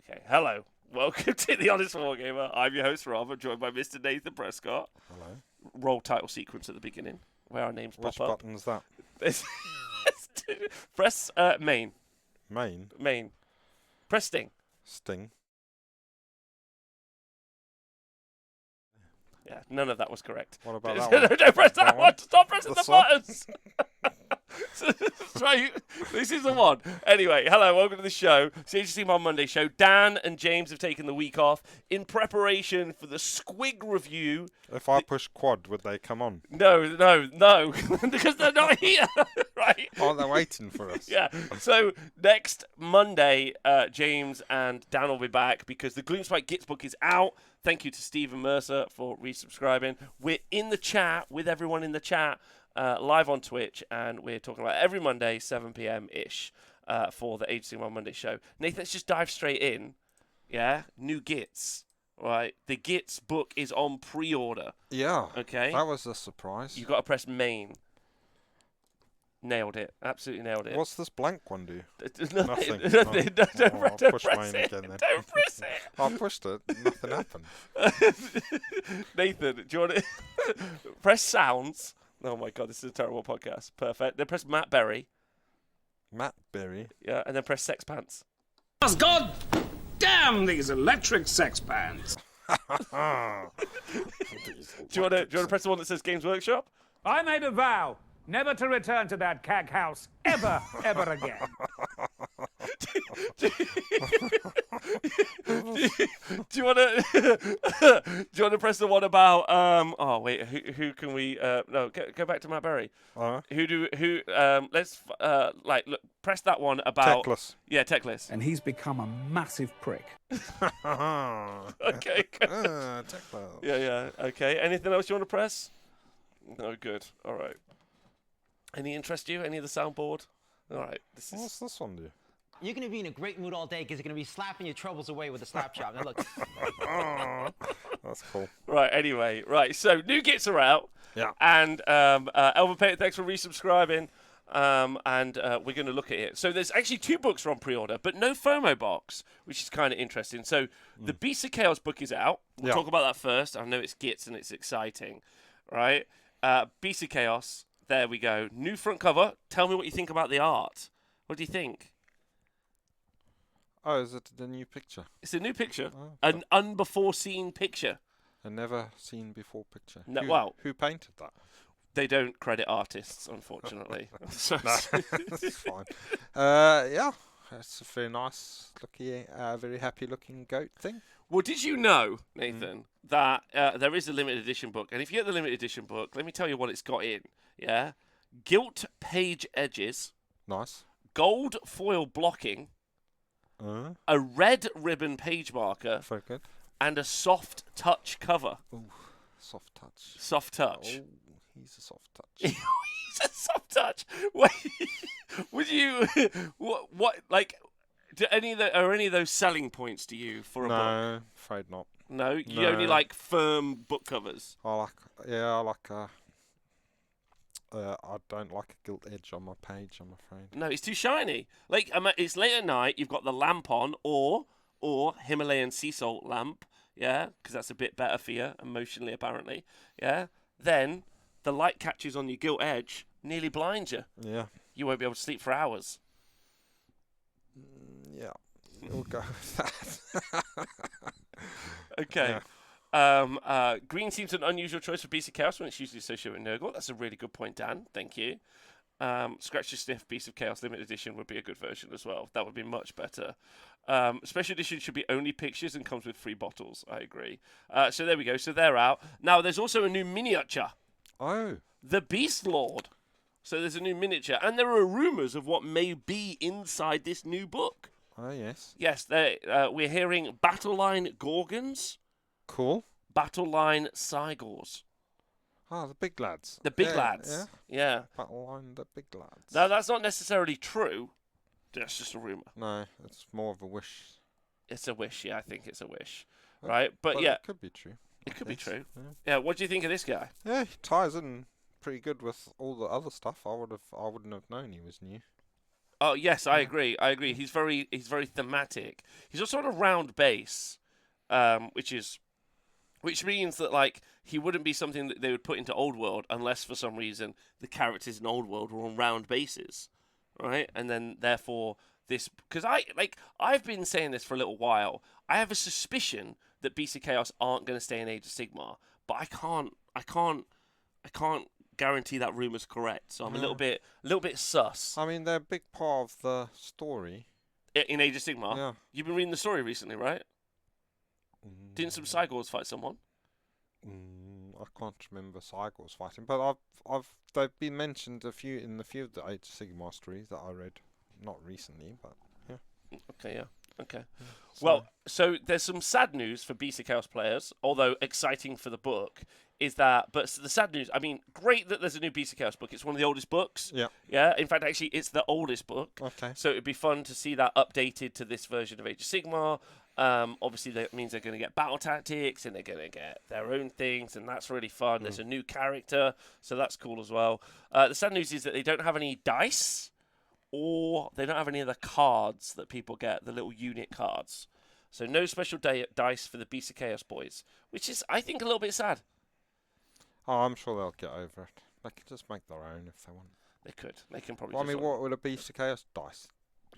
Okay, hello. Welcome to The Honest Wargamer. I'm your host, Rob. I'm joined by Mr. Nathan Prescott. Hello. Roll title sequence at the beginning, where our names Which pop up. button's that? Press main. Main? Main. Press sting. Sting. Yeah, none of that was correct. What about that one? Don't press that one. Stop pressing This the one? buttons. Try. This is the one. Anyway, hello, welcome to the show. It's the ageofsigmar Monday show. Dan and James have taken the week off in preparation for the Squig review. If I push quad, would they come on? No, because they're not here, right? Oh, they're waiting for us. Yeah. So next Monday, James and Dan will be back because the Gloomspite Gits book is out. Thank you to Stephen Mercer for resubscribing. We're in the chat with everyone in the chat, live on Twitch, and we're talking about every Monday, 7 p.m.-ish, for the ageofsigmar Monday show. Nathan, let's just dive straight in. Yeah? New Gits. Right? The Gits book is on pre-order. Yeah. Okay? That was a surprise. You've got to press main. Nailed it. Absolutely nailed it. What's this blank one do? Nothing. Nothing. Nothing. Oh. Don't Push press main it. again then. Don't press it. I pushed it. Nothing happened. Nathan, do you want to press sounds? Oh my god, this is a terrible podcast. Perfect. Then press Matt Berry. Matt Berry. Yeah, and then press sex pants. God damn these electric sex pants. Do you want to press the one that says Games Workshop? I made a vow never to return to that cag house ever again. Do you want to press the one about oh wait, who can we no, go back to Matt Berry. Let's look, press that one about Techless. Yeah, Techless. And he's become a massive prick. Okay, good. Techless. Yeah, okay. Anything else you want to press? No, good. All right. Any interest you? Any of the soundboard? All right. What's this one do? You're going to be in a great mood all day because you're going to be slapping your troubles away with a slap chop. Now look. That's cool. Right, anyway. Right, so new Gits are out. Yeah. And Elvin Payton, thanks for resubscribing. And we're going to look at it. So there's actually 2 books are on pre-order, but no FOMO box, which is kind of interesting. So the Beast of Chaos book is out. We'll talk about that first. I know it's Gits and it's exciting. Right? Beast of Chaos. There we go. New front cover. Tell me what you think about the art. What do you think? Oh, is it the new picture? It's a new picture. Oh, An unbefore-seen picture. A never seen before picture. No, who painted that? They don't credit artists, unfortunately. So That's fine. Yeah, it's a very nice looking, very happy looking goat thing. Well, did you know, Nathan, that there is a limited edition book? And if you get the limited edition book, let me tell you what it's got in. Yeah? Gilt page edges. Nice. Gold foil blocking. A red ribbon page marker. Very good. And a soft touch cover. Ooh, soft touch. Soft touch. Oh, he's a soft touch. He's a soft touch. Wait, would you... What like... Are any of those selling points to you for a book? No, afraid not. No? You No. only like firm book covers? I don't like a gilt edge on my page, I'm afraid. No, it's too shiny. Like, it's late at night, you've got the lamp on, or Himalayan sea salt lamp, yeah? Because that's a bit better for you, emotionally, apparently, yeah? Then, the light catches on your gilt edge, nearly blinds you. Yeah. You won't be able to sleep for hours. Yeah, we'll go with that. Okay. Green seems an unusual choice for Beast of Chaos when it's usually associated with Nurgle. That's a really good point, Dan. Thank you. Scratch Your Sniff Beast of Chaos Limited Edition would be a good version as well. That would be much better. Special Edition should be only pictures and comes with free bottles. I agree. So there we go. So they're out. Now, there's also a new miniature. Oh. The Beast Lord. So there's a new miniature. And there are rumours of what may be inside this new book. Oh, yes. Yes, we're hearing Battle Line Gorgons. Cool. Battle Line Cygors. Ah, the big lads. The big lads. Yeah. Battle line, the big lads. Now, that's not necessarily true. That's just a rumour. No, it's more of a wish. It's a wish, yeah, I think it's a wish. Right? But yeah. It could be true. It could be true. Yeah. Yeah, what do you think of this guy? Yeah, he ties in pretty good with all the other stuff. I wouldn't have known he was new. Oh yes, I agree. I agree. He's very thematic. He's also on a round base, which means that like he wouldn't be something that they would put into Old World unless for some reason the characters in Old World were on round bases, right? And then therefore this, because I've been saying this for a little while. I have a suspicion that Beasts of Chaos aren't going to stay in Age of Sigmar, but I can't guarantee that rumor's correct. So I'm a little bit sus. I mean, they're a big part of the story. In Age of Sigmar, Yeah. You've been reading the story recently, right? Didn't some Cygors fight someone? I can't remember Cygors fighting, but they've been mentioned in a few of the Age of Sigmar stories that I read, not recently, but yeah. Okay, yeah. Okay. So- Well, so there's some sad news for Beast of Chaos players, although exciting for the book, is that, but the sad news, I mean, great that there's a new Beast of Chaos book. It's one of the oldest books. Yeah. Yeah. In fact, actually, it's the oldest book. Okay. So it'd be fun to see that updated to this version of Age of Sigmar. Obviously, that means they're going to get battle tactics and they're going to get their own things, and that's really fun. There's a new character, so that's cool as well. The sad news is that they don't have any dice, or they don't have any of the cards that people get, the little unit cards. So no special dice for the Beast of Chaos boys, which is, I think, a little bit sad. Oh, I'm sure they'll get over it. They can just make their own if they want. They could. They can probably. Well, I just mean, what would a Beast of Chaos dice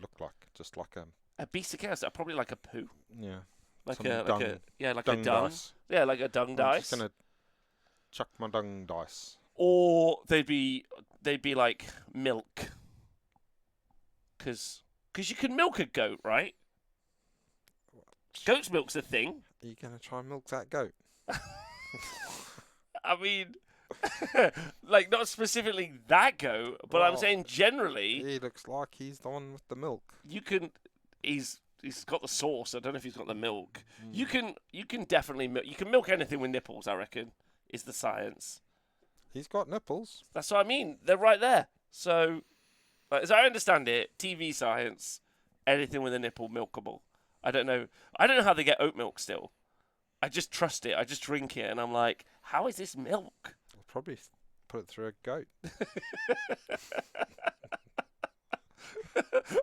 look like? Just like a Beast of Chaos? Probably like a poo, yeah, like some a dung, like dung a dung. dice. Yeah, like a dung I'm dice. just gonna chuck my dung dice. Or they'd be like milk, because you can milk a goat, right? Goat's milk's a thing. Are you gonna try and milk that goat? I mean, like not specifically that goat, but I'm Well, saying generally He looks like he's the one with the milk. you can. He's got the sauce. I don't know if he's got the milk. You can definitely milk. You can milk anything with nipples. I reckon is the science. He's got nipples. That's what I mean. They're right there. So, as I understand it, TV science, anything with a nipple, milkable. I don't know how they get oat milk still. I just trust it. I just drink it, and I'm like, how is this milk? I'll probably put it through a goat.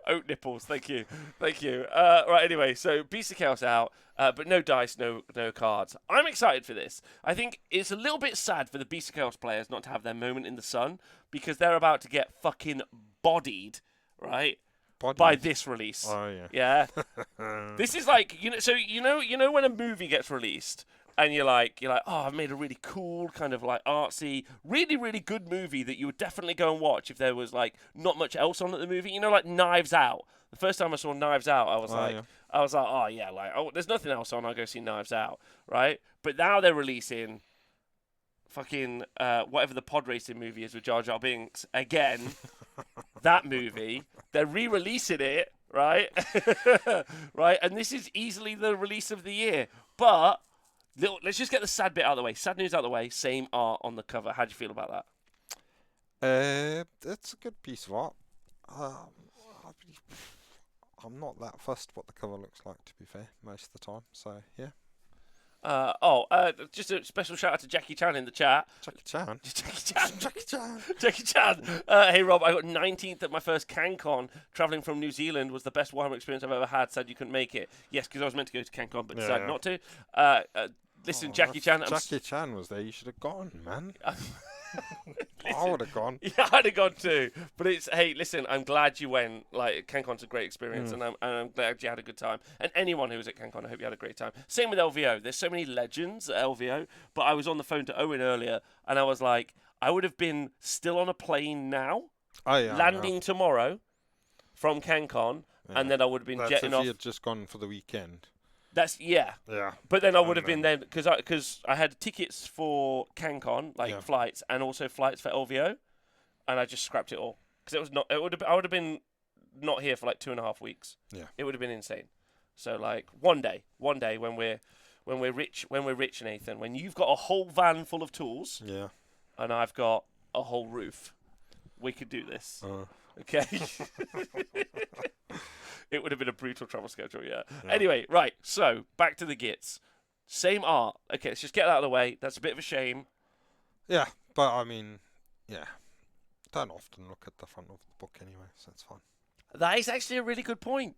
Oat nipples. Thank you. Right. Anyway, so Beast of Chaos out, but no dice, no cards. I'm excited for this. I think it's a little bit sad for the Beast of Chaos players not to have their moment in the sun because they're about to get fucking bodied, right? By this release. Oh yeah. Yeah. This is like, so you know when a movie gets released and you're like, oh, I've made a really cool kind of like artsy, really, really good movie that you would definitely go and watch if there was like not much else on at the movie. You know, like Knives Out. The first time I saw Knives Out, I was like, oh yeah, like, oh, there's nothing else on, I'll go see Knives Out, right? But now they're releasing fucking whatever the pod racing movie is with Jar Jar Binks again. That movie, they're re-releasing it, right? Right, and this is easily the release of the year. But let's just get the sad bit out of the way. Sad news out of the way. Same art on the cover. How do you feel about that? It's a good piece of art. I'm not that fussed what the cover looks like, to be fair, most of the time. So yeah. Just a special shout out to Jackie Chan in the chat. Jackie Chan. Jackie Chan. Hey Rob, I got 19th at my first CanCon. Traveling from New Zealand was the best Warhammer experience I've ever had. Sad you couldn't make it. Yes, because I was meant to go to CanCon, but decided not to. Listen, Jackie Chan. Jackie Chan was there. You should have gone, man. I would have gone. Yeah, I'd have gone too. But hey, listen, I'm glad you went. Like, CanCon's a great experience, and I'm glad you had a good time. And anyone who was at CanCon, I hope you had a great time. Same with LVO. There's so many legends at LVO. But I was on the phone to Owen earlier, and I was like, I would have been still on a plane now, landing tomorrow from CanCon, and then I would have been jetting off. If you had just gone for the weekend. Yeah. But then I would have been there because I had tickets for CanCon, flights, and also flights for LVO, and I just scrapped it all because it was not. I would have been not here for like 2.5 weeks. Yeah. It would have been insane. So like one day when we're rich, Nathan, when you've got a whole van full of tools, and I've got a whole roof, we could do this. Okay. It would have been a brutal travel schedule, yeah. Anyway, right, so back to the Gits. Same art. Okay, let's just get that out of the way. That's a bit of a shame. Yeah, but I mean, don't often look at the front of the book anyway, so it's fine. That is actually a really good point.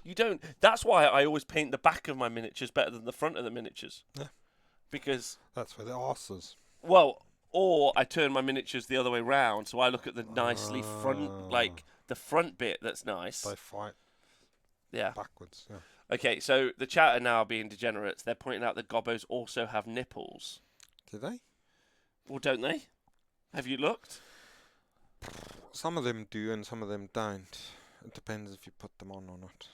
You don't. That's why I always paint the back of my miniatures better than the front of the miniatures. Yeah. Because That's where the arse is. well, or I turn my miniatures the other way round, so I look at the nicely front, like the front bit that's nice. They fight Yeah. backwards. Yeah. Okay, so the chat are now being degenerates. They're pointing out that gobbos also have nipples. Do they? Well, don't they? Have you looked? Some of them do and some of them don't. It depends if you put them on or not.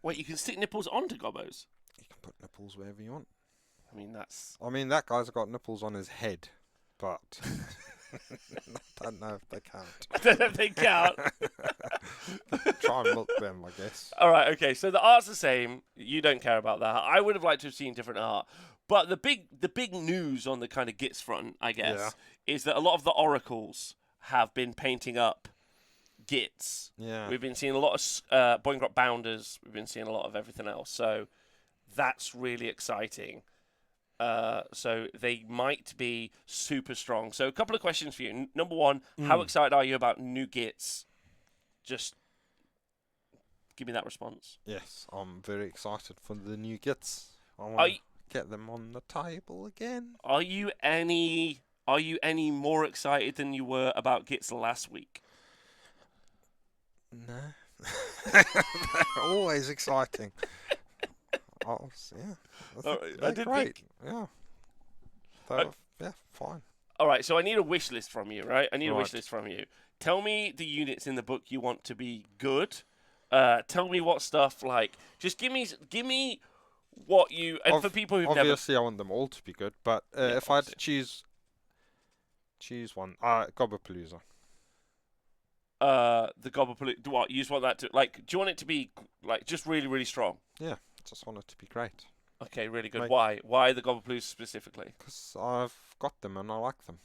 Wait, you can stick nipples onto gobbos? You can put nipples wherever you want. I mean, that's... I mean, that guy's got nipples on his head, but I don't know if they count. I don't know if they count. Try and milk them, I guess. All right, okay, so the art's the same. You don't care about that. I would have liked to have seen different art. But the big news on the kind of Gits front, I guess, is that a lot of the oracles have been painting up Gits. Yeah. We've been seeing a lot of Boingrot Bounders. We've been seeing a lot of everything else. So that's really exciting. So they might be super strong. So a couple of questions for you. Number one, how excited are you about new Gits? Just give me that response. Yes, I'm very excited for the new Gits. I want to get them on the table again. Are you any more excited than you were about Gits last week? No. They're always exciting. Oh, yeah. They're great. Yeah. Yeah, fine. All right, so I need a wish list from you, right? I need a Right. wish list from you. Tell me the units in the book you want to be good. Tell me what stuff, like, just give me what you, and for people who've Obviously, I want them all to be good, but if I had to obviously. choose one, Gobbapalooza. The Goblin, what, you just want that to, like, do you want it to be, like, just really, really strong? Yeah, just want it to be great. Okay, really good. Like- Why? Why the Goblin specifically? Because I've got them and I like them.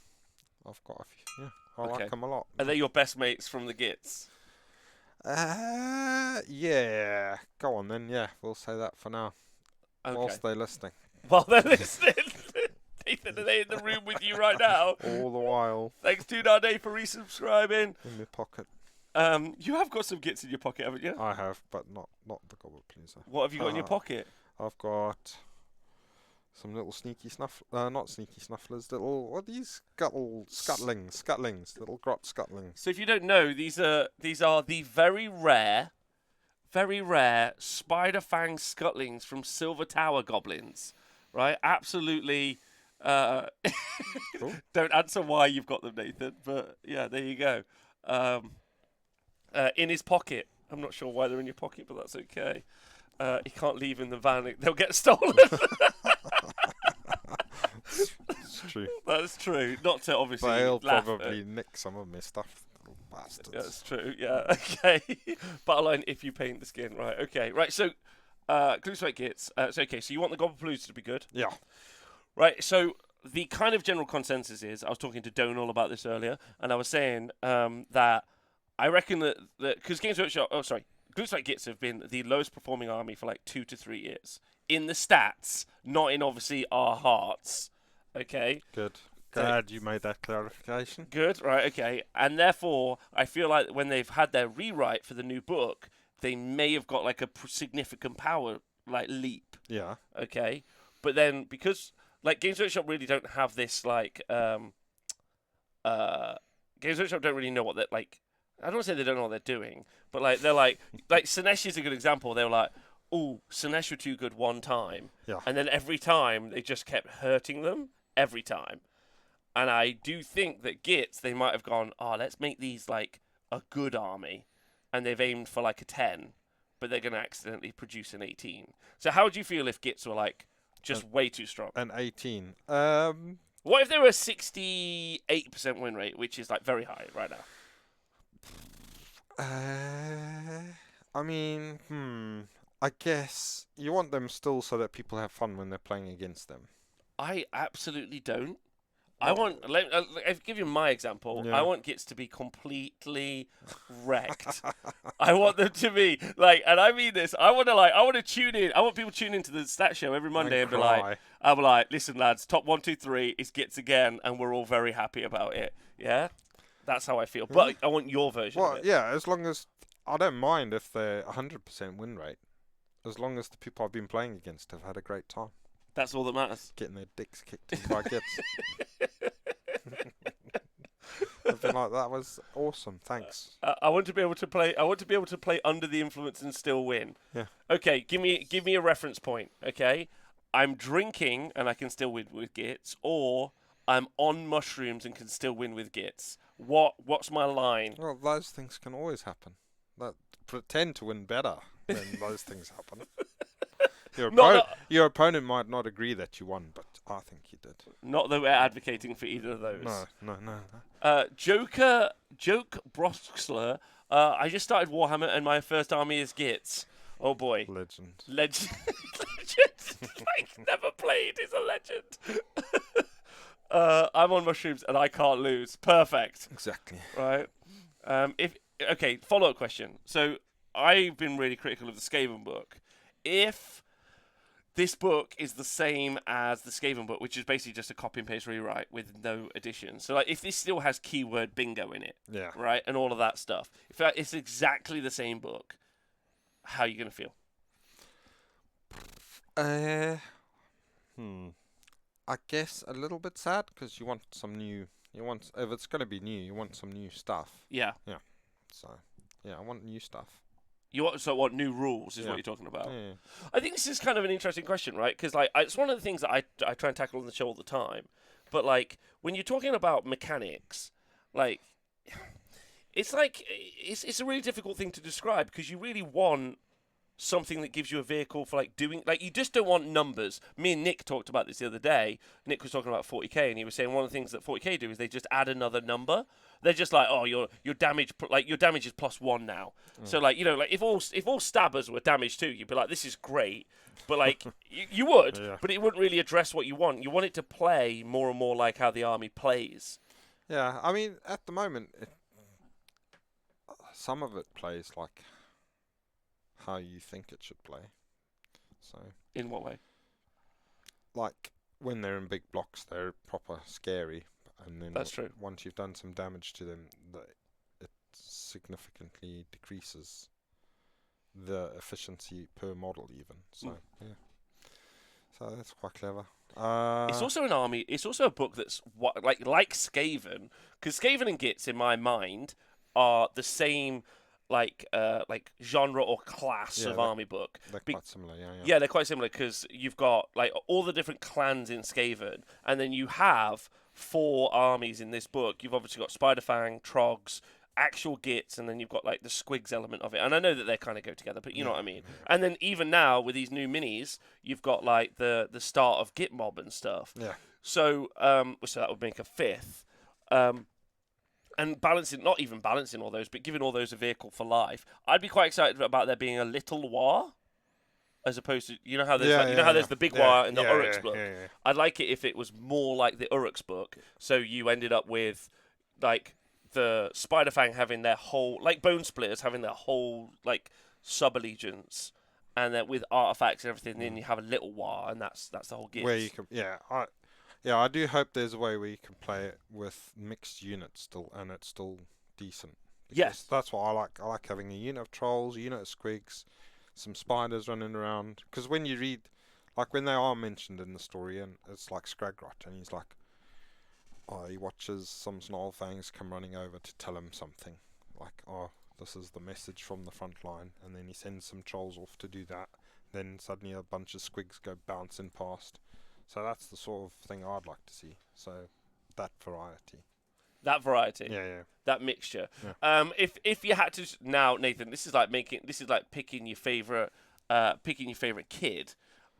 I've got a few. Yeah, I Okay. like them a lot. Are they your best mates from the Gits? Yeah. Go on then. Yeah, we'll say that for now. Okay. Whilst they're listening. Well, they're listening. Nathan, are they in the room with you right now? All the while Thanks to Nade for resubscribing. in my pocket. You have got some Gits in your pocket, haven't you? I have, but not the Gobbapalooza. What have you got in your pocket? I've got some little not sneaky snufflers, little, what are these? Scuttlings, little grot scuttlings. So if you don't know, these are the very rare spider fang scuttlings from Silver Tower goblins, right? Absolutely. Don't answer why you've got them, Nathan, but yeah, there you go. In his pocket. I'm not sure why they're in your pocket, but that's okay. He can't leave in the van. They'll get stolen. It's true. That's true. Not to obviously They'll laugh probably nick some of my stuff, little bastards. That's true. Yeah. Okay. Battleline if you paint the skin. Right. Okay. Right. So, Gloomspite Gits. So okay. So you want the Goblin to be good. Yeah. Right. So the kind of general consensus is, I was talking to Donal about this earlier, and I was saying that I reckon that because Games Workshop, Gloomspite Gits have been the lowest performing army for like 2 to 3 years in the stats, not in obviously our hearts. Okay. Good. Glad you made that clarification. Good. Right. Okay. And therefore, I feel like when they've had their rewrite for the new book, they may have got like a significant power like leap. Yeah. Okay. But then because like Games Workshop really don't have this like Games Workshop don't really know what they're like. I don't want to say they don't know what they're doing, but like they're like Sinesh is a good example. They were like, "Oh, Sinesh were too good one time," Yeah. and then every time they just kept hurting them every time. And I do think that Gits they might have gone, "Oh, let's make these like a good army," and they've aimed for like a 10, but they're going to accidentally produce an 18. So how would you feel if Gits were like just way too strong? An 18. What if they were a 68% win rate, which is like very high right now? I mean, I guess you want them still so that people have fun when they're playing against them. I absolutely don't. I want. I'll give you my example. Yeah. I want Gits to be completely wrecked. I want them to be like, and I mean this. I want to tune in. I want people to tune into the stat show every Monday and be like, I'll be like, listen, lads, top 1, 2, 3 is Gits again, and we're all very happy about it. Yeah, that's how I feel. But I want your version. Well, of it. yeah, as long as I don't mind if they're 100% win rate, as long as the people I've been playing against have had a great time. That's all that matters. Getting their dicks kicked in by Gits. I've been like, that was awesome, thanks. I want to be able to play. I want to be able to play under the influence and still win. Yeah. Okay, give me a reference point. Okay, I'm drinking and I can still win with Gits, or I'm on mushrooms and can still win with Gits. What's my line? Well, those things can always happen. Pretend to win better than those things happen. Your opponent might not agree that you won, but I think you did. Not that we're advocating for either of those. No. Joke Broxler. I just started Warhammer and my first army is Gits. Oh boy. Legend. Legend. Like, never played is a legend. I'm on mushrooms and I can't lose. Perfect. Exactly. Right. Okay, follow-up question. So I've been really critical of the Skaven book. If this book is the same as the Skaven book, which is basically just a copy and paste rewrite with no additions. So, like, if this still has keyword bingo in it, Yeah. right, and all of that stuff, if it's exactly the same book, how are you going to feel? I guess a little bit sad because you want some new. If it's going to be new, you want some new stuff. Yeah. So, yeah, I want new stuff. You want new rules is Yeah. what you're talking about. Yeah. I think this is kind of an interesting question, right? Because like it's one of the things that I try and tackle on the show all the time. But like when you're talking about mechanics, like it's a really difficult thing to describe because you really want something that gives you a vehicle for like doing, like, you just don't want numbers. Me and Nick talked about this the other day. Nick was talking about 40k and he was saying one of the things that 40k do is they just add another number. They're just like, oh, your damage, like your damage is +1 now. So like, you know, like if all stabbers were damaged too, you'd be like, this is great. But like you would, Yeah. but it wouldn't really address what you want. You want it to play more and more like how the army plays. Yeah, I mean, at the moment, some of it plays like how you think it should play. So, In what way? like, when they're in big blocks, they're proper scary. And then That's true. Once you've done some damage to them, it significantly decreases the efficiency per model even. So, yeah. So that's quite clever. It's also an army. It's also a book that's like Skaven, because Skaven and Gits, in my mind, are the same like genre or class of army book. They're quite similar, yeah. Yeah, they're quite similar because you've got like all the different clans in Skaven, and then you have 4 armies in this book. You've obviously got Spiderfang, Trogs, actual Gits, and then you've got like the Squigs element of it. And I know that they kind of go together, but you know what I mean. And then even now with these new minis, you've got like the start of Git Mob and stuff. Yeah. So so that would make a 5th. And balancing, not even balancing all those, but giving all those a vehicle for life. I'd be quite excited about there being a little war, as opposed to, you know how there's there's the big war in the Uruks book. Yeah. I'd like it if it was more like the Uruks book. So you ended up with like the Spiderfang having their whole, like Bone Splitters having their whole like sub allegiance, and then with artifacts and everything, then you have a little war, and that's the whole Gits. Where you can, I do hope there's a way where you can play it with mixed units still, and it's still decent. Yes. That's what I like. I like having a unit of trolls, a unit of squigs, some spiders running around. Because when you read, like when they are mentioned in the story, and it's like Scragrot, and he's like, he watches some Snarlfangs come running over to tell him something. Like, this is the message from the front line, and then he sends some trolls off to do that. Then suddenly a bunch of squigs go bouncing past. So that's the sort of thing I'd like to see. So that variety. Yeah. That mixture. Yeah. If you had to now, Nathan, this is like picking your favorite kid.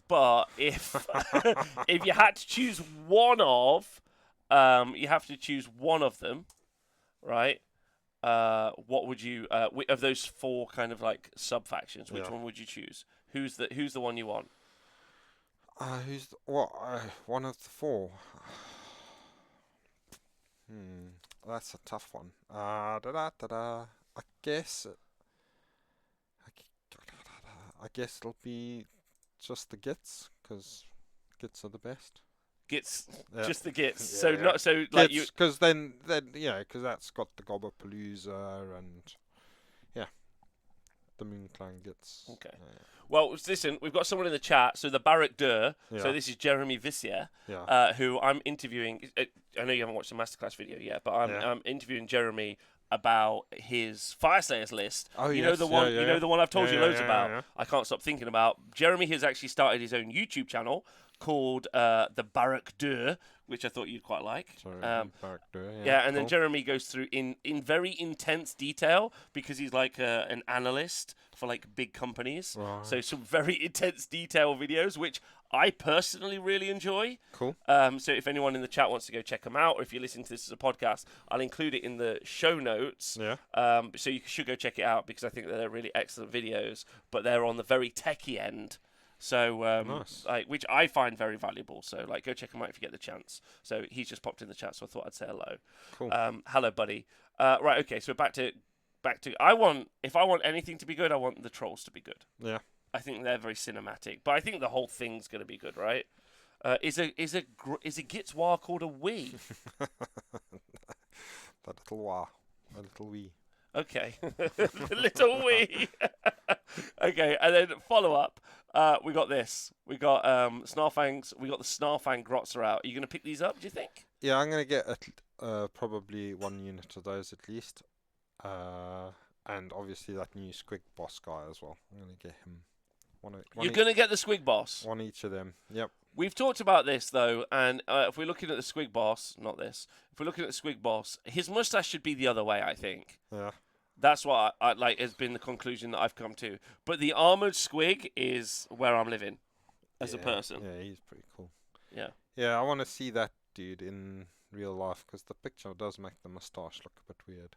But if if you had to choose one of, you have to choose one of them, right? What would you of those 4 kind of like sub factions? Which one would you choose? Who's the one you want? One of the 4. That's a tough one. I guess it'll be just the Gits, because Gits are the best. Gits, Yeah. just the Gits. Yeah, So yeah. not so like you. Because then because that's got the Gobblepalooza and the Moon Clan Gits. Okay. Well, listen, we've got someone in the chat. So the Barak Dur. Yeah. So this is Jeremy Vissier, Yeah. who I'm interviewing. I know you haven't watched the masterclass video yet, but Yeah. I'm interviewing Jeremy about his Fireslayers list. Oh, you yes. know the one. Yeah, You know yeah. the one I've told Yeah, you yeah, loads yeah, about. yeah. I can't stop thinking about. Jeremy has actually started his own YouTube channel called the Barak Dur, which I thought you'd quite like. Sorry, Barak Dur, Yeah, and then cool. Jeremy goes through in very intense detail because he's like an analyst for like big companies. Right. So some very intense detail videos, which I personally really enjoy. Cool. So if anyone in the chat wants to go check them out, or if you're listening to this as a podcast, I'll include it in the show notes. Yeah. So you should go check it out because I think that they're really excellent videos, but they're on the very techie end. So, Nice. which I find very valuable. So, go check him out if you get the chance. So he's just popped in the chat, so I thought I'd say hello. Cool. Hello, buddy. Right, okay. So back to. If I want anything to be good, I want the trolls to be good. Yeah. I think they're very cinematic, but I think the whole thing's going to be good, right? Is a Gits War called a Wii? That little wah. A little wee. Okay, the little Wii. Okay, and then follow up. We got this. We got Snarfangs. We got the Snarfang Grotzer out. Are you going to pick these up? Do you think? Yeah, I'm going to get probably 1 unit of those at least. And obviously that new Squig boss guy as well. I'm going to get him. You're going to get the Squig boss. One each of them. Yep. We've talked about this though, and if we're looking at the Squig boss, not this. If we're looking at the Squig boss, his mustache should be the other way. I think. Yeah. That's what I like has been the conclusion that I've come to. But the armored Squig is where I'm living as a person. Yeah, he's pretty cool. Yeah. Yeah, I want to see that dude in real life because the picture does make the mustache look a bit weird.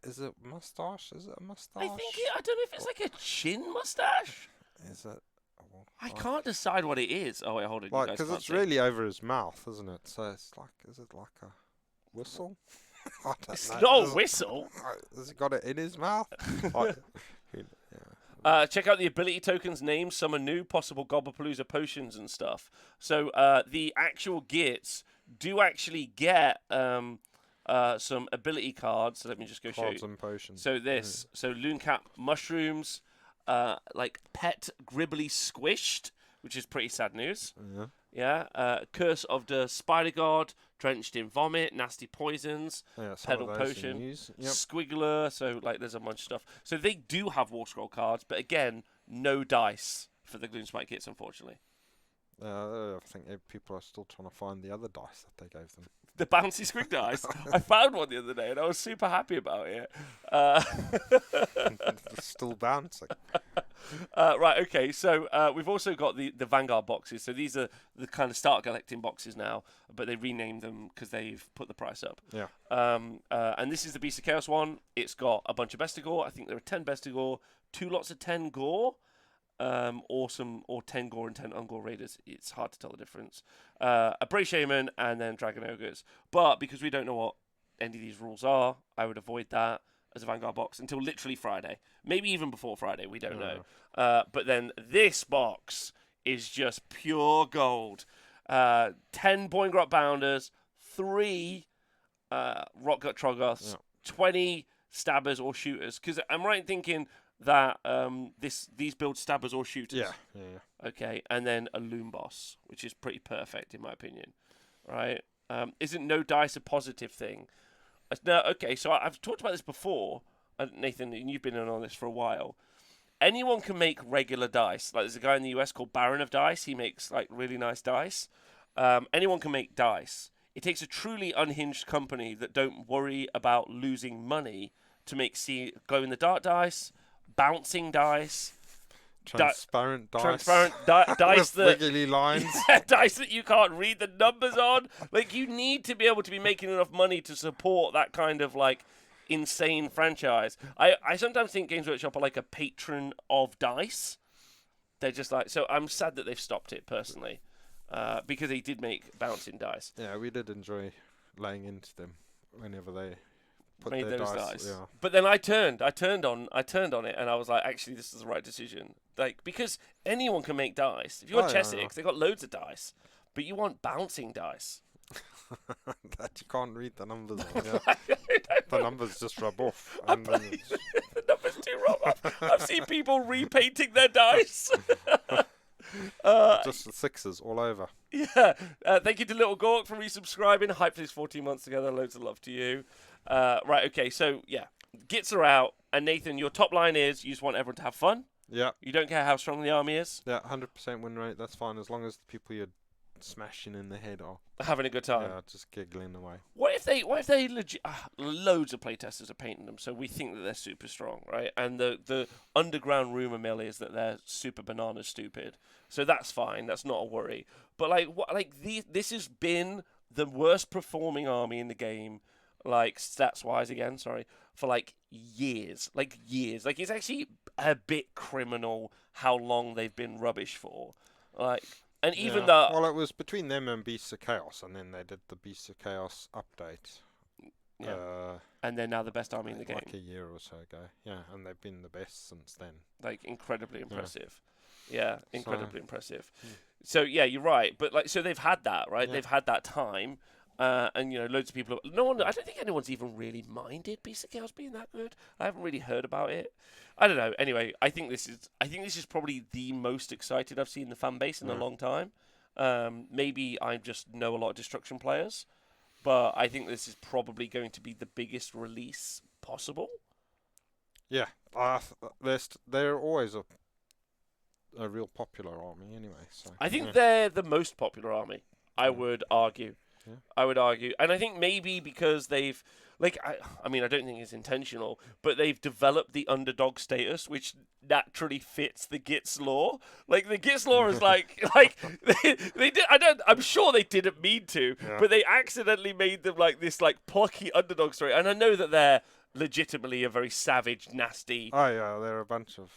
Is it mustache? Is it a mustache? I think I don't know if it's like a chin mustache. Is it? I can't decide what it is. Oh wait, hold on. Like, because it's really over his mouth, isn't it? So it's like, is it like a whistle? I don't It's know. not a whistle. Has he got it in his mouth? Like, Check out the ability tokens, names. Some are new, possible Gobblepalooza potions and stuff. So the actual Gits do actually get some ability cards. So let me just go show cards you. and potions. So this, so Loon-Cap mushrooms, like pet gribbly squished, which is pretty sad news. Yeah. Yeah. Curse of the Spider God, drenched in vomit, nasty poisons, Yeah, some pedal of those potion, you use. Yep. squiggler. So like, there's a bunch of stuff. So they do have War Scroll cards, but again, no dice for the Gloomspite Gits, unfortunately. I think people are still trying to find the other dice that they gave them. The bouncy squig dice. I found one the other day, and I was super happy about it. They're still bouncing. Right, okay, so we've also got the Vanguard boxes. So these are the kind of start collecting boxes now, but they renamed them because they've put the price up. Yeah. And this is the Beast of Chaos one. It's got a bunch of Bestigor. I think there are 10 Bestigor, 2 lots of 10 Gore, or 10 Gore and 10 Ungore Raiders. It's hard to tell the difference. A Bray Shaman, and then Dragon Ogres. But because we don't know what any of these rules are, I would avoid that as a Vanguard box until literally Friday. Maybe even before Friday, we don't know. But then this box is just pure gold. 10 Boingrot Bounders, 3 Rotgut Troggoths, 20 Stabbers or Shooters. Because I'm right in thinking that these build Stabbers or Shooters. Yeah. Okay, and then a Loom Boss, which is pretty perfect in my opinion. Right? Isn't no dice a positive thing? No, okay, so I've talked about this before, Nathan, and you've been in on this for a while. Anyone can make regular dice. Like, there's a guy in the US called Baron of Dice. He makes, like, really nice dice. Anyone can make dice. It takes a truly unhinged company that don't worry about losing money to make glow-in-the-dark dice, bouncing dice, Transparent dice. Dice that wiggly lines. dice that you can't read the numbers on. Like, you need to be able to be making enough money to support that kind of like insane franchise. I sometimes think Games Workshop are like a patron of dice. They're just like, so I'm sad that they've stopped it personally, because they did make bouncing dice. Yeah, we did enjoy laying into them whenever they put Made their those dice. dice. Yeah. But then I turned on it, and I was like, actually, this is the right decision. Like, because anyone can make dice. If you want Chessex, they got loads of dice, but you want bouncing dice. That you can't read the numbers on. Yeah. The numbers just rub off. The And then it's- numbers do roll off. I've seen people repainting their dice. just the sixes all over. Yeah. Thank you to Little Gork for resubscribing. Hype for these 14 months together. Loads of love to you. Right, okay, so, yeah. Gits are out. And, Nathan, your top line is you just want everyone to have fun. Yeah. You don't care how strong the army is. Yeah, 100% win rate, that's fine, as long as the people you're smashing in the head are Having a good time. yeah, just giggling away. What if they legit... loads of playtesters are painting them, so we think that they're super strong, right? And the underground rumour mill is that they're super banana stupid. So that's fine. That's not a worry. But, this has been the worst performing army in the game, stats-wise again, sorry, for, years. Years. It's actually a bit criminal how long they've been rubbish for. And even though... Well, it was between them and Beasts of Chaos, and then they did the Beasts of Chaos update. Yeah. And they're now the best army in the game. Like a year or so ago. Yeah, and they've been the best since then. Incredibly impressive. Yeah, incredibly So, impressive. So, yeah, you're right. But, so they've had that, right? Yeah. They've had that time. And, loads of people... I don't think anyone's even really minded Beasts of Chaos being that good. I haven't really heard about it. I don't know. Anyway, I think this is probably the most excited I've seen the fan base in a long time. Maybe I just know a lot of Destruction players, but I think this is probably going to be the biggest release possible. Yeah, they're always a real popular army anyway. So I think they're the most popular army, I would argue. Yeah. I would argue. And I think maybe because they've... I don't think it's intentional, but they've developed the underdog status, which naturally fits the Gits lore. The Gits lore is they did. I'm sure they didn't mean to, but they accidentally made them this plucky underdog story. And I know that they're legitimately a very savage, nasty. Oh yeah, they're a bunch of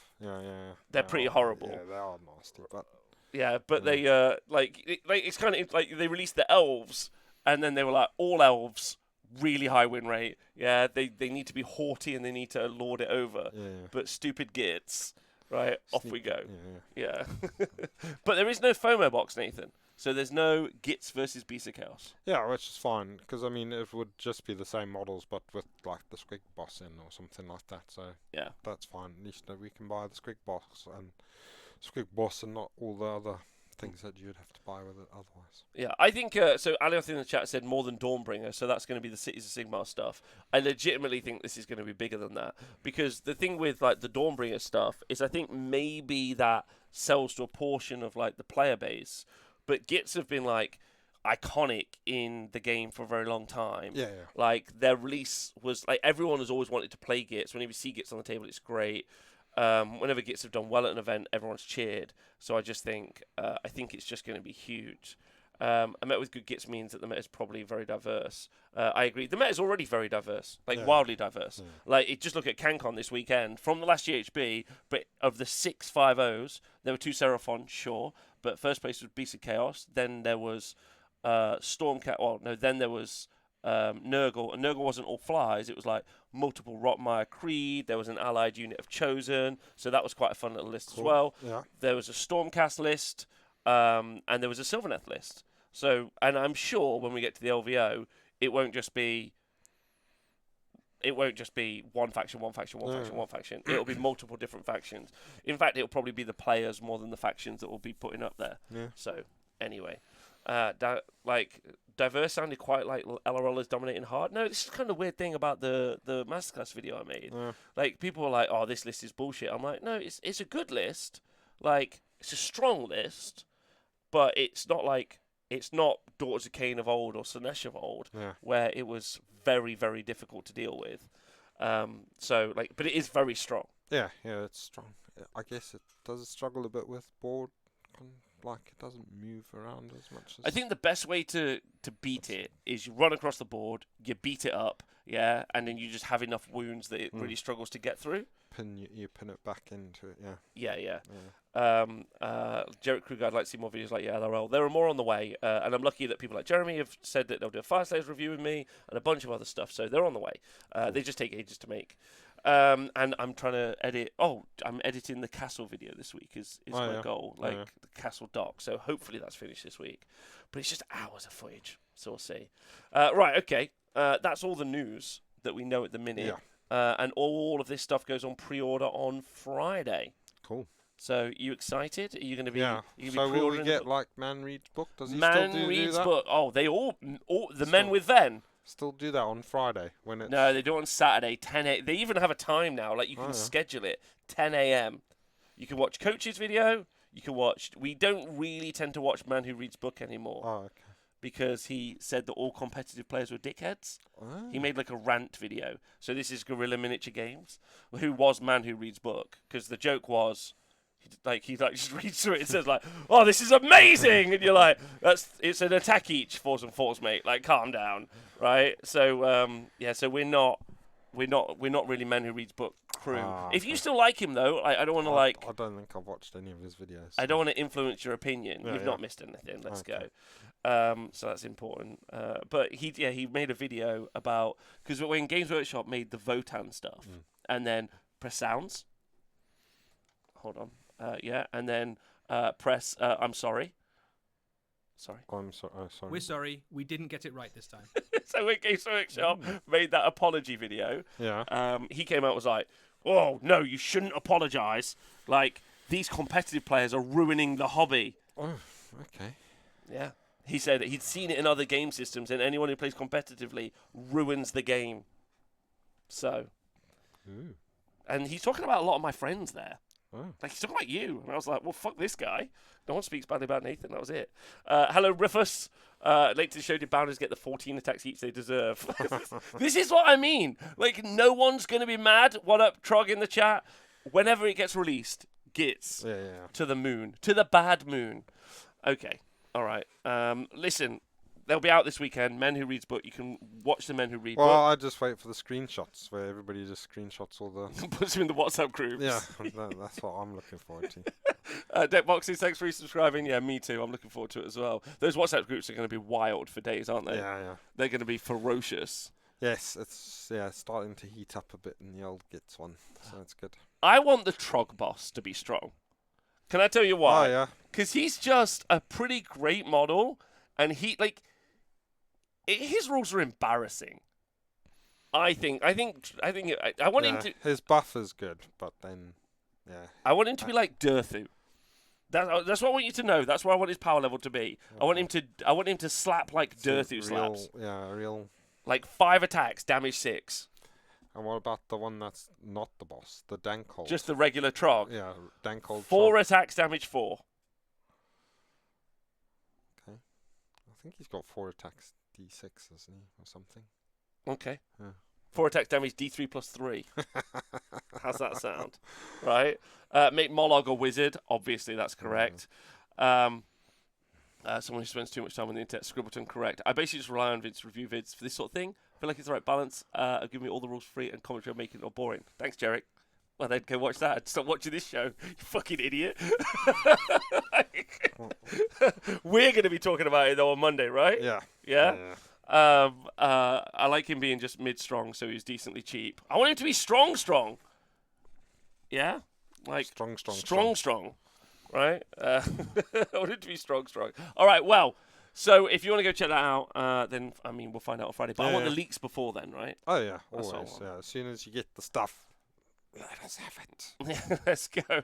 They're pretty horrible. Yeah, they are nasty, but yeah, but they it's kind of they released the elves, and then they were all elves. Really high win rate. Yeah, they need to be haughty and they need to lord it over. yeah. But stupid Gits, right? Off we go. Yeah. But there is no FOMO box, Nathan. So there's no Gits versus Beasts of Chaos. Yeah, which is fine, because it would just be the same models, but with the Squig boss in or something like that. So Yeah. that's fine. At least we can buy the Squig boss and not all the other things that you'd have to buy with it otherwise. Yeah, I think so. Alioth in the chat said more than Dawnbringer, so that's going to be the Cities of Sigmar stuff. I legitimately think this is going to be bigger than that, because the thing with the Dawnbringer stuff is I think maybe that sells to a portion of the player base, but Gits have been iconic in the game for a very long time. Yeah. Their release was everyone has always wanted to play Gits. Whenever you see Gits on the table, it's great. Whenever Gits have done well at an event, everyone's cheered. So I just think I think it's just going to be huge. A meta with good Gits means that the meta is probably very diverse. I agree. The meta is already very diverse, wildly diverse. Yeah. Just look at CanCon this weekend. From the last GHB, but of the 6 5-0s, there were 2 Seraphon, sure. But first place was Beast of Chaos. Then there was Stormcat. Well, no, then there was... Nurgle, and Nurgle wasn't all flies, it was multiple Rotmire Creed, there was an allied unit of Chosen, so that was quite a fun little list as well. Yeah. There was a Stormcast list, and there was a Sylvaneth list. So, and I'm sure when we get to the LVO, it won't just be one faction. It'll be multiple different factions. In fact, it'll probably be the players more than the factions that will be putting up there. Yeah. So, anyway. Diverse sounded quite like LRL is dominating hard. No, this is kind of a weird thing about the masterclass video I made. Yeah. People were like, "Oh, this list is bullshit." I'm like, "No, it's a good list. It's a strong list, but it's not Daughters of Cain of old or Slanesh of old, where it was very, very difficult to deal with. But it is very strong. Yeah, it's strong. I guess it does struggle a bit with board. It doesn't move around as much as... I think the best way to beat it is you run across the board, you beat it up, yeah, and then you just have enough wounds that it really struggles to get through. You pin it back into it, Yeah. Jarrett Kruger, I'd like to see more videos like LRL. There are more on the way, and I'm lucky that people like Jeremy have said that they'll do a Fire Slayers review with me and a bunch of other stuff, so they're on the way. Cool. They just take ages to make. And I'm trying to edit. I'm editing the castle video this week. Is my goal, the castle doc. So hopefully that's finished this week. But it's just hours of footage. So we'll see. Right, okay. That's all the news that we know at the minute. And all of this stuff goes on pre-order on Friday. Cool. So, you excited? Are you going to be? Yeah. You So will we get like Man Reads Book? Does he Man still do Reads that? Book. Oh, they all the men with Ven. Still do that on Friday when it's... No, they do it on Saturday, 10 a.m. They even have a time now. Like, you can schedule it, 10 a.m. You can watch Coach's video. You can watch... We don't really tend to watch Man Who Reads Book anymore. Oh, okay. Because he said that all competitive players were dickheads. Oh. He made like a rant video. So this is Guerrilla Miniature Games, who was Man Who Reads Book. Because the joke was... he just reads through it and says like, "Oh, this is amazing," and you're like, "It's an attack each, force and force, mate. Like, calm down, right?" So so we're not really Men Who Reads Book crew. If you still like him though, I don't want to like. I don't think I've watched any of his videos. I don't want to influence your opinion. Yeah, You've yeah. not missed anything. Let's Okay. go. So that's important. But he made a video about because when Games Workshop made the Votan stuff, and then press sounds. Hold on. And then press. I'm sorry. Sorry. I'm sorry. Oh, sorry. We're sorry, we didn't get it right this time. So when Games Workshop made that apology video, he came out and was like, "Oh no, you shouldn't apologise. Like these competitive players are ruining the hobby." Oh, okay. Yeah. He said he'd seen it in other game systems, and anyone who plays competitively ruins the game. So. Ooh. And he's talking about a lot of my friends there. Oh. Like, he's talking about you. And I was like, well, fuck this guy. No one speaks badly about Nathan. That was it. Hello, Rufus. Late to the show, did Bounders get the 14 attacks each they deserve? This is what I mean. Like, no one's going to be mad. What up, Trog in the chat? Whenever it gets released, Gits to the moon. To the bad moon. Okay. All right. Listen, they'll be out this weekend. Men Who Reads Book. You can watch the Men Who Read Well, Book. I just wait for the screenshots where everybody just screenshots all the... Puts them in the WhatsApp groups. Yeah, that's what I'm looking forward to. Deckboxes, thanks for resubscribing. Yeah, me too. I'm looking forward to it as well. Those WhatsApp groups are going to be wild for days, aren't they? Yeah. They're going to be ferocious. Yes, it's starting to heat up a bit in the old Gits one, so it's good. I want the Trog boss to be strong. Can I tell you why? Oh, yeah. Because he's just a pretty great model, and his rules are embarrassing. I want him to. His buff is good, but then, I want him to be like Durthu. That's what I want you to know. That's where I want his power level to be. I want him to slap like Durthu slaps. Yeah, real. Like 5 attacks, damage 6. And what about the one that's not the boss, the Dankhold? Just the regular Trog. Yeah, Dankhold. 4 Trog. attacks, damage 4. Okay. I think he's got 4 attacks, D6, isn't he, or something? Okay. Yeah. 4 attacks, damage D3 plus 3. How's that sound? Right. Make Mollog a wizard. Obviously, that's correct. Someone who spends too much time on the internet, Scribbleton, correct. I basically just rely on Vince review vids for this sort of thing. I feel like it's the right balance. Give me all the rules free and commentary on making it not boring. Thanks, Jarek. Well, then go watch that. Stop watching this show, you fucking idiot. We're going to be talking about it, though, on Monday, right? Yeah. Yeah? I like him being just mid-strong, so he's decently cheap. I want him to be strong. Yeah? Like strong. Right? I want it to be strong. All right, well, so if you want to go check that out, then, we'll find out on Friday. But I want the leaks before then, right? Oh, yeah, That's always. Yeah, as soon as you get the stuff, let us have it. Let's go.